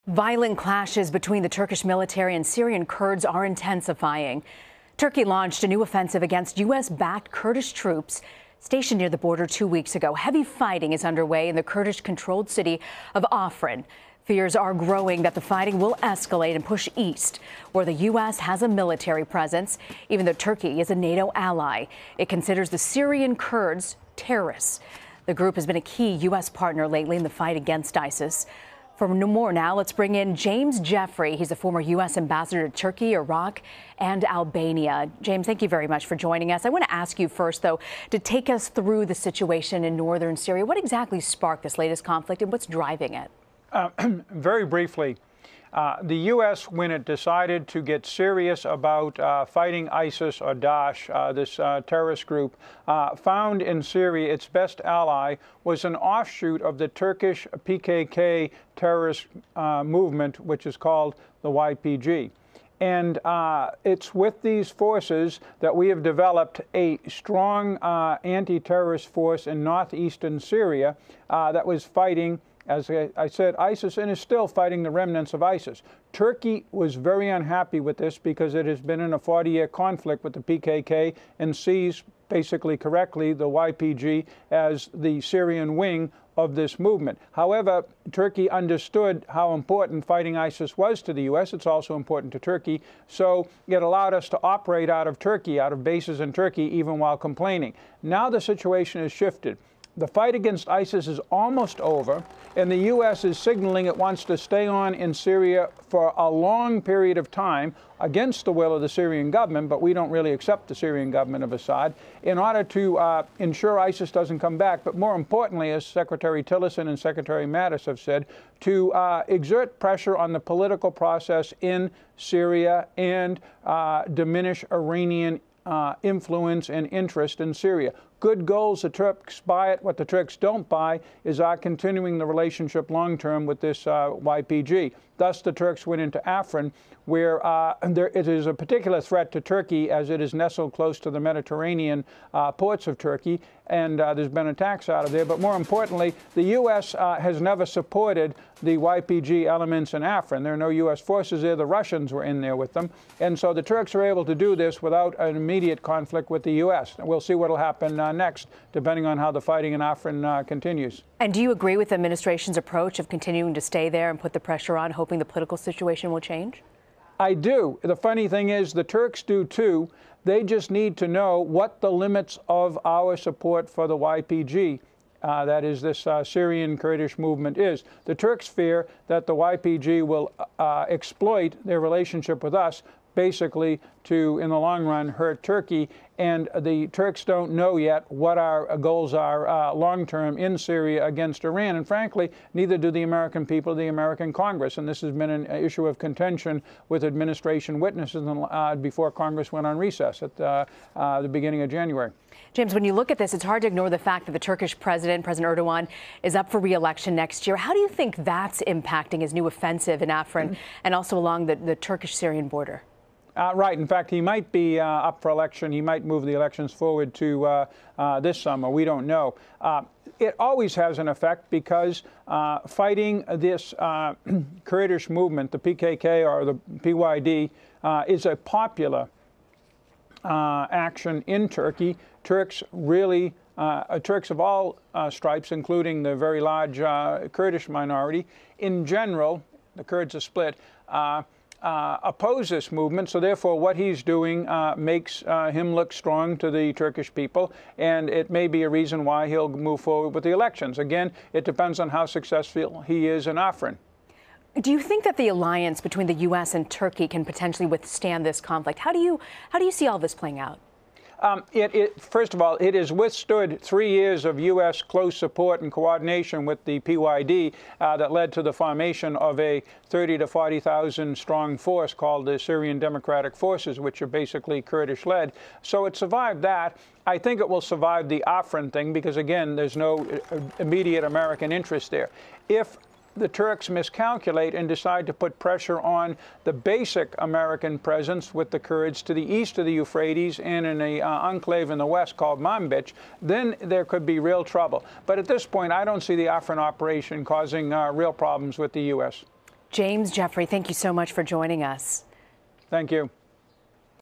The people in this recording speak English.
Violent clashes between the Turkish military and Syrian Kurds are intensifying. Turkey launched a new offensive against U.S.-backed Kurdish troops stationed near the border 2 weeks ago. Heavy fighting is underway in the Kurdish-controlled city of Afrin. Fears are growing that the fighting will escalate and push east, where the U.S. has a military presence, even though Turkey is a NATO ally. It considers the Syrian Kurds terrorists. The group has been a key U.S. partner lately in the fight against ISIS. For more now, let's bring in James Jeffrey. He's a former U.S. ambassador to Turkey, Iraq, and Albania. James, thank you very much for joining us. I want to ask you first, though, to take us through the situation in northern Syria. What exactly sparked this latest conflict and what's driving it? Very briefly, the U.S., when it decided to get serious about fighting ISIS or Daesh, this terrorist group, found in Syria its best ally was an offshoot of the Turkish PKK terrorist movement, which is called the YPG. And it's with these forces that we have developed a strong anti-terrorist force in northeastern Syria that was fighting, as I said, ISIS, and is still fighting the remnants of ISIS. Turkey was very unhappy with this because it has been in a 40-year conflict with the PKK and sees, basically correctly, the YPG as the Syrian wing of this movement. However, Turkey understood how important fighting ISIS was to the U.S. It's also important to Turkey. So it allowed us to operate out of Turkey, out of bases in Turkey, even while complaining. Now the situation has shifted. The fight against ISIS is almost over, and the U.S. is signaling it wants to stay on in Syria for a long period of time against the will of the Syrian government, but we don't really accept the Syrian government of Assad, in order to ensure ISIS doesn't come back, but more importantly, as Secretary Tillerson and Secretary Mattis have said, to exert pressure on the political process in Syria and diminish Iranian influence and interest in Syria. Good goals, the Turks buy it. What the Turks don't buy is our continuing the relationship long-term with this YPG. Thus, the Turks went into Afrin, where it is a particular threat to Turkey as it is nestled close to the Mediterranean ports of Turkey, and there's been attacks out of there. But more importantly, the U.S. Has never supported the YPG elements in Afrin. There are no U.S. forces there. The Russians were in there with them. And so the Turks are able to do this without an immediate conflict with the U.S. We'll see what will happen next, depending on how the fighting in Afrin continues. And do you agree with the administration's approach of continuing to stay there and put the pressure on, hoping the political situation will change? I do. The funny thing is the Turks do too. They just need to know what the limits of our support for the YPG, that is this Syrian Kurdish movement, is. The Turks fear that the YPG will exploit their relationship with us, basically to, in the long run, hurt Turkey. And the Turks don't know yet what our goals are long-term in Syria against Iran. And frankly, neither do the American people or the American Congress. And this has been an issue of contention with administration witnesses before Congress went on recess at the beginning of January. James, when you look at this, it's hard to ignore the fact that the Turkish President Erdogan, is up for re-election next year. How do you think that's impacting his new offensive in Afrin and also along the Turkish-Syrian border? Right. In fact, he might be up for election. He might move the elections forward to this summer. We don't know. It always has an effect because fighting this Kurdish movement, the PKK or the PYD, is a popular action in Turkey. Turks really, Turks of all stripes, including the very large Kurdish minority, in general, the Kurds are split, oppose this movement. So therefore what he's doing makes him look strong to the Turkish people, and it may be a reason why he'll move forward with the elections. Again, it depends on how successful he is in Afrin. Do you think that the alliance between the U.S. and Turkey can potentially withstand this conflict? How do you see all this playing out? First of all, it has withstood 3 years of U.S. close support and coordination with the PYD that led to the formation of a 30,000 to 40,000 strong force called the Syrian Democratic Forces, which are basically Kurdish-led. So it survived that. I think it will survive the Afrin thing because, again, there's no immediate American interest there. If the Turks miscalculate and decide to put pressure on the basic American presence with the Kurds to the east of the Euphrates and in an enclave in the west called Manbij, then there could be real trouble. But at this point, I don't see the Afrin operation causing real problems with the U.S. James Jeffrey, thank you so much for joining us. Thank you.